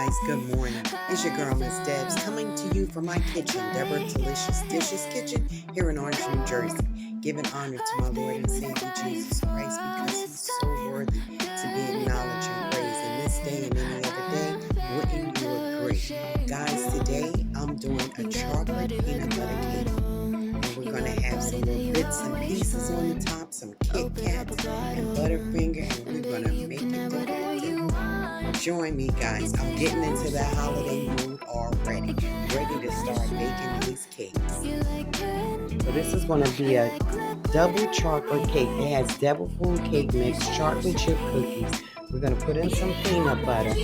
guys, good morning. It's your girl, Miss Debs, coming to you from my kitchen, Deborah Delicious Dishes Kitchen, here in Orange, New Jersey. Giving honor to my Lord and Savior Jesus Christ because He's so worthy to be acknowledged and praised in this day and any other day. Wouldn't you agree? Guys, today I'm doing a chocolate peanut butter cake. And we're going to have some little bits and pieces on the top, some Kit Kats and Butterfinger, and we're going to make it delicious. Join me, guys. I'm getting into the holiday mood already, ready to start baking these cakes. So this is going to be a double chocolate cake. It has devil food cake mix, chocolate chip cookies. We're going to put in some peanut butter.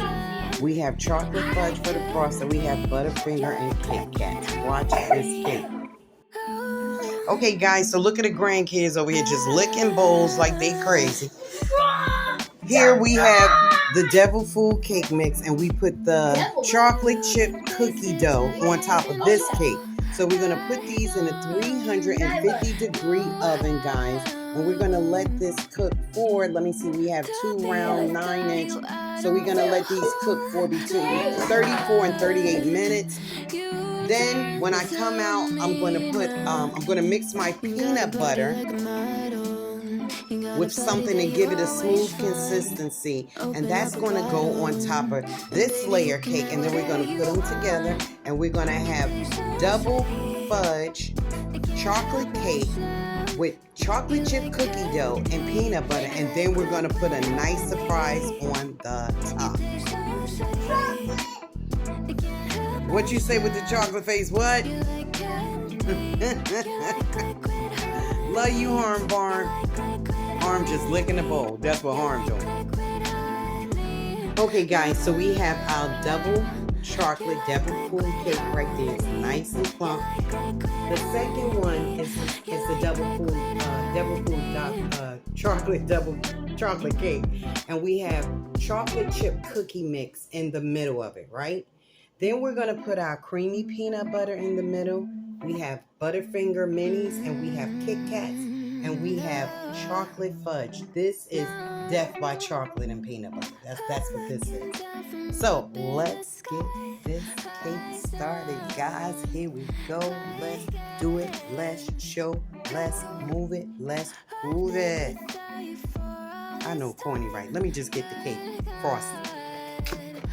We have chocolate fudge for the frosting. We have Butterfinger and Kit Kats. Watch this cake. Okay, guys, so look at the grandkids over here just licking bowls like they crazy. Here we have the devil food cake mix, and we put the chocolate chip cookie dough on top of this cake. So we're going to put these in a 350-degree oven, guys, and we're going to let this cook for, let me see, we have 2 round 9-inch. So we're going to let these cook for between 34 and 38 minutes. Then when I come out, I'm going to mix my peanut butter with something to give it a smooth consistency, and that's going to go on top of this layer cake, and then we're going to put them together, and we're going to have double fudge chocolate cake with chocolate chip cookie dough and peanut butter, and then we're going to put a nice surprise on the top. What you say with the chocolate face? What? Love you, Harm Barn. Harm just licking the bowl. That's what Harm doing. Okay, guys, so we have our double chocolate devil food cake right there. It's nice and plump. The second one is the chocolate cake, and we have chocolate chip cookie mix in the middle of it, right? Then we're going to put our creamy peanut butter in the middle. We have Butterfinger minis, and we have Kit Kats, and we have chocolate fudge. This is death by chocolate and peanut butter. That's what this is. So let's get this cake started, guys. Here we go. Let's do it. Let's show. Let's move it. Let's groove it. I know, corny, right? Let me just get the cake frosted.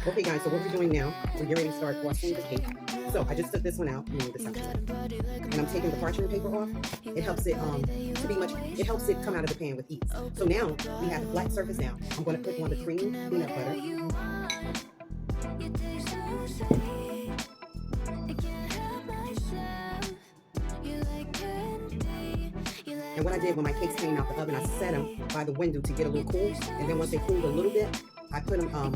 Okay, guys, so what we're doing now, we're getting ready to start frosting the cake. So I just took this one out, and I'm taking the parchment paper off. It helps it it helps it come out of the pan with ease. So now we have a flat surface now. I'm going to put on the creamy peanut butter. And what I did when my cakes came out the oven, I set them by the window to get a little cool. And then once they cooled a little bit, I put them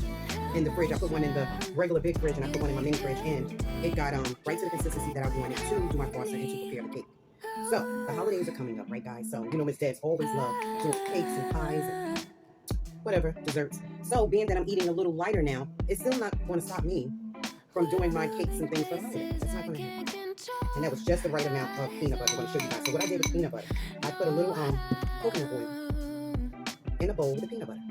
in the fridge. I put one in the regular big fridge, and I put one in my mini fridge, and it got right to the consistency that I wanted to do my frosting and to prepare the cake. So the holidays are coming up, right, guys? So you know Miss Debs always loved doing cakes and pies and whatever desserts. So being that I'm eating a little lighter now, it's still not going to stop me from doing my cakes and things for holiday. That's not going to happen. And that was just the right amount of peanut butter. I want to show you guys. So what I did with peanut butter, I put a little coconut oil in a bowl with the peanut butter.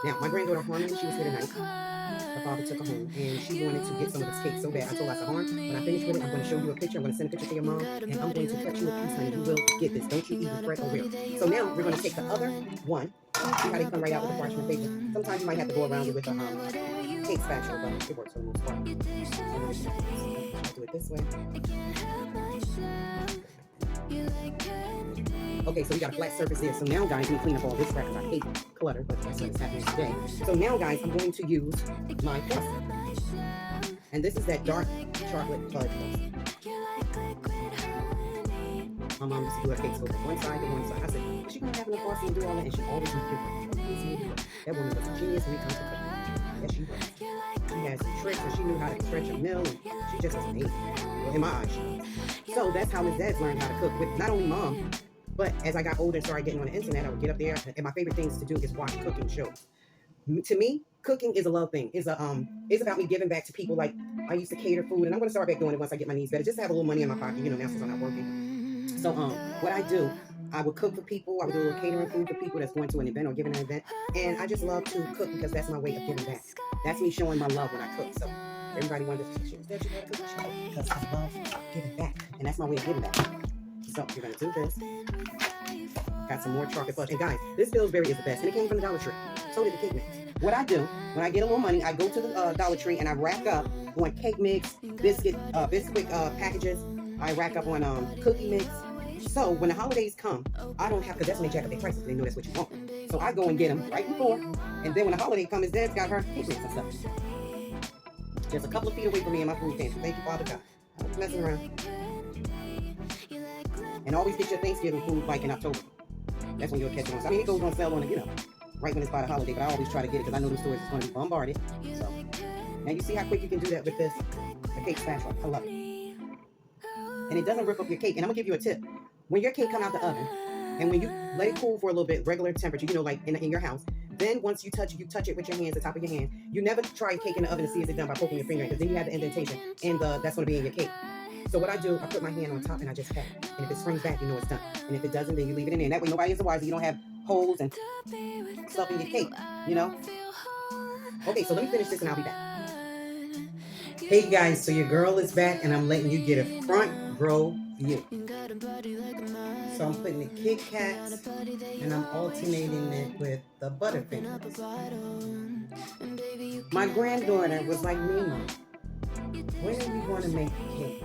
Now, my granddaughter Harmony, she was here tonight. Her father took her home, and she wanted to get some of this cake so bad. I told her, I said, Harm, when I finish with it, I'm going to show you a picture. I'm going to send a picture to your mom, and I'm going to cut you a piece, honey. You will get this. Don't you even fret or worry. So now we're going to take the other one. See how they come right out with the parchment paper. Sometimes you might have to go around it with a cake spatula, but it works for the most part. I'll do it this way. Okay, so we got a flat surface there. So now, guys, we clean up all this crap because I hate clutter, but that's what's happening today. So now, guys, I'm going to use my frosting. And this is that dark chocolate fudge frosting. My mom used to do her cakes go from one side to one side. I said, is she going to have enough frosting and do all that? And she always would do it. That woman was a genius when it comes to cooking. Yes, she was. She had some tricks, and she knew how to stretch a mill, and she just was amazing. Well, in my eyes, she was. So that's how Miss Debs learned how to cook with not only mom, but as I got older and started getting on the internet, I would get up there, and my favorite things to do is watch cooking shows. To me, cooking is a love thing. It's about me giving back to people. Like, I used to cater food, and I'm going to start back doing it once I get my knees better, just to have a little money in my pocket, now since I'm not working. So what I do I would cook for people. I would do a little catering food for people that's going to an event or giving an event. And I just love to cook because that's my way of giving back. That's me showing my love when I cook. So everybody wonders, that you want to cook show? Because I love giving back. And that's my way of giving back. So you're going to do this. Got some more chocolate fudge. And guys, this Pillsbury is the best. And it came from the Dollar Tree. So did the cake mix. What I do, when I get a little money, I go to the Dollar Tree and I rack up on cake mix, biscuit packages. I rack up on cookie mix. So when the holidays come, I don't have, because that's when they jack up their prices. They know that's what you want. So I go and get them right before. And then when the holiday comes, Dad's got her cake mix and stuff. Just a couple of feet away from me in my food pantry. Thank you, Father God. I was messing around. And always get your Thanksgiving food like in October. That's when you'll catch it on. I mean, it goes on sale on, right when it's by the holiday, but I always try to get it because I know the stores is going to be bombarded. So, now you see how quick you can do that with this, the cake spatula. I love it. And it doesn't rip up your cake. And I'm going to give you a tip. When your cake come out the oven, and when you let it cool for a little bit, regular temperature, like in your house, then once you touch it with your hands, the top of your hand. You never try cake in the oven to see if it's done by poking your finger, because then you have the indentation, and that's going to be in your cake. So what I do, I put my hand on top and I just pat it. And if it springs back, you know it's done. And if it doesn't, then you leave it in there. And that way nobody is the wiser. You don't have holes and stuff in your cake, Okay, so let me finish this and I'll be back. Hey guys, so your girl is back and I'm letting you get a front row view. So I'm putting the Kit Kats and I'm alternating it with the Butterfinger. My granddaughter was like, Mima, when are you going to make a cake?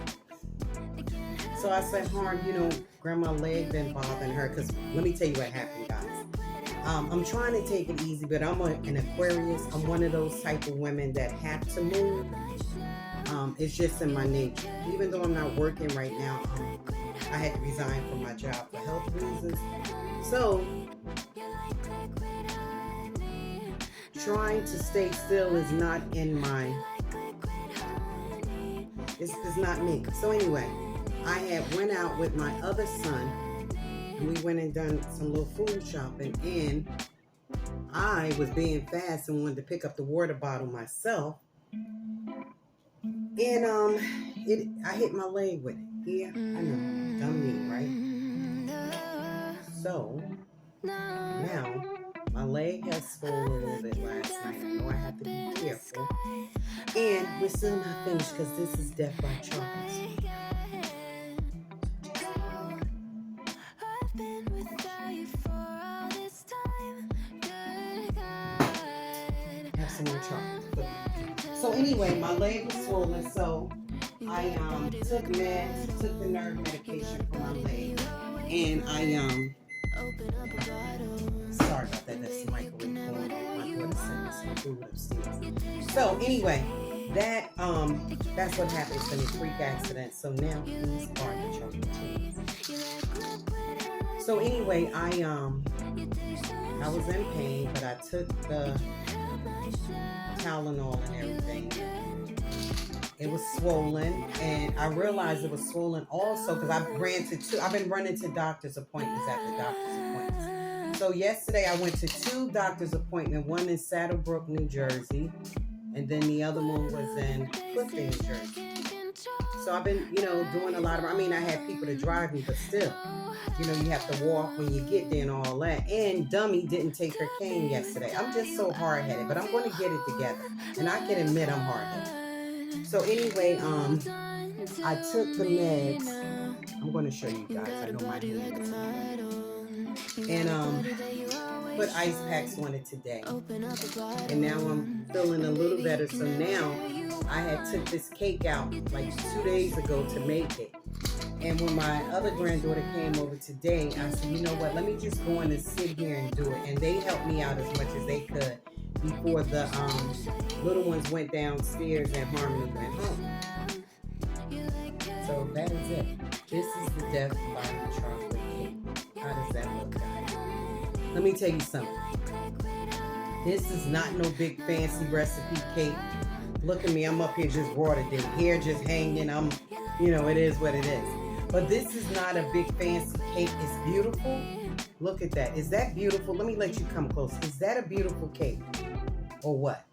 So I said, Grandma leg been bothering her, because let me tell you what happened, guys. I'm trying to take it easy, but I'm an Aquarius. I'm one of those type of women that have to move. It's just in my nature. Even though I'm not working right now, I had to resign from my job for health reasons. So trying to stay still is not in my... It's not me. So anyway, I had went out with my other son and we went and done some little food shopping, and I was being fast and wanted to pick up the water bottle myself, and I hit my leg with it. Yeah, I know, dumb me, right? So now my leg has swollen a little bit last night. I know I have to be careful. And we're still not finished because this is Death by Chocolate. Have some more chocolate. So anyway, my leg was swollen, so I took meds, took the nerve medication for my leg, and sorry about that. That's the microwave going on. My daughter sent some food upstairs. So anyway, that's what happened. It's been a freak accident. So now these are the chocolate chips. So anyway, I was in pain, but I took the Tylenol and everything. It was swollen, and I realized it was swollen also because I've been running to doctor's appointments after doctor's appointments. So yesterday I went to 2 doctor's appointments, one in Saddlebrook, New Jersey, and then the other one was in Clifton, New Jersey. So I've been, doing a lot of, I had people to drive me, but still, you have to walk when you get there and all that. And Dummy didn't take her cane yesterday. I'm just so hard-headed, but I'm going to get it together. And I can admit I'm hard-headed. So anyway, I took the meds. I'm going to show you guys. I know my hands. And put ice packs on it today. And now I'm feeling a little better. So now I had took this cake out like 2 days ago to make it. And when my other granddaughter came over today, I said, you know what, let me just go in and sit here and do it. And they helped me out as much as they could before the little ones went downstairs and Harmony went home. So that is it. This is the Death by Chocolate cake. How does that look, guys? Let me tell you something. This is not no big fancy recipe cake. Look at me, I'm up here just watered in, hair just hanging. It is what it is. But this is not a big fancy cake. It's beautiful. Look at that. Is that beautiful? Let me let you come close. Is that a beautiful cake? Or what?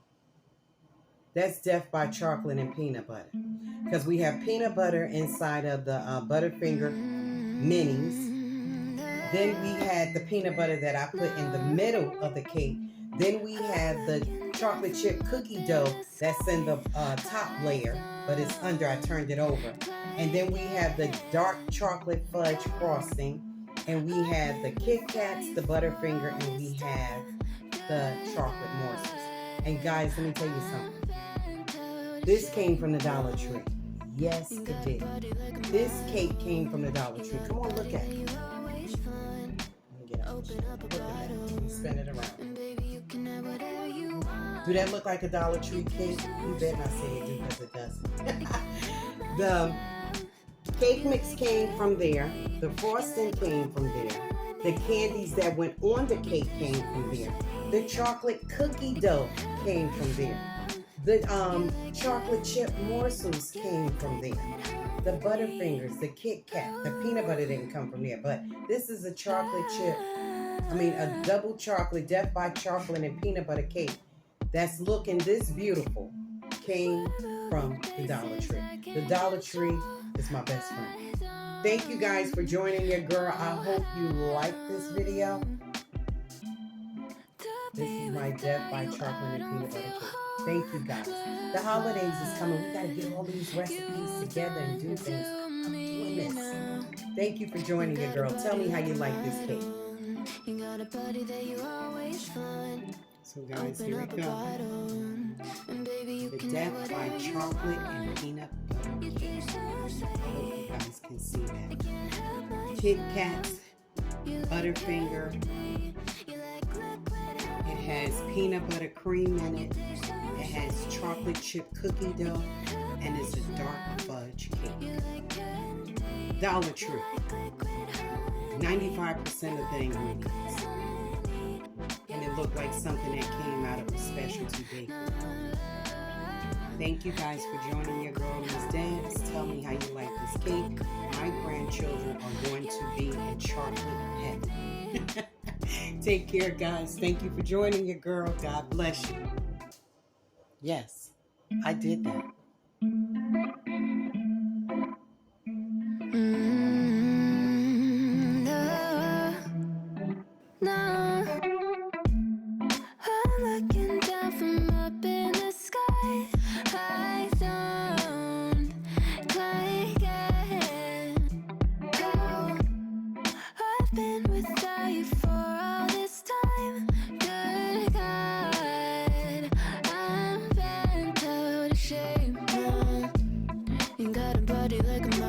That's Death by Chocolate and peanut butter. Because we have peanut butter inside of the Butterfinger minis. Then we had the peanut butter that I put in the middle of the cake. Then we have the chocolate chip cookie dough that's in the top layer, but it's under. I turned it over. And then we have the dark chocolate fudge frosting. And we have the Kit Kats, the Butterfinger, and we have the chocolate morsels. And guys, let me tell you something. This came from the Dollar Tree. Yes, it did. This cake came from the Dollar Tree. Come on, look at it. Get out. Look at that. Let me spin it around. Do that look like a Dollar Tree cake? You better not say it do, because it doesn't. The cake mix came from there. The frosting came from there. The candies that went on the cake came from there. The chocolate cookie dough came from there. The chocolate chip morsels came from there. The Butterfingers, the Kit Kat, the peanut butter didn't come from there. But this is a chocolate chip, a double chocolate, Death by Chocolate and peanut butter cake that's looking this beautiful came from the Dollar Tree. The Dollar Tree is my best friend. Thank you guys for joining your girl. I hope you like this video. This is my Death by Chocolate and peanut butter cake. Thank you guys. The holidays is coming. We got to get all these recipes together and do things. I'm doing this. Thank you for joining your girl. Tell me how you like this cake. So guys, here we go. The Death by Chocolate and peanut butter cake. I hope you guys can see that. Kit Kats, Butterfinger. It has peanut butter cream in it. It has chocolate chip cookie dough, and it's a dark fudge cake. Dollar Tree. 95% of the ingredients. And it looked like something that came out of a specialty bakery. Thank you guys for joining your girl, Miss Debs. Tell me how you like this cake. My grandchildren are going to be in chocolate heaven. Take care, guys. Thank you for joining your girl. God bless you. Yes, I did that. No, I'm looking down from up in the sky. I don't like it. Oh, I've been without you for all this time. Good God, I'm bent out of shape. You got a body like a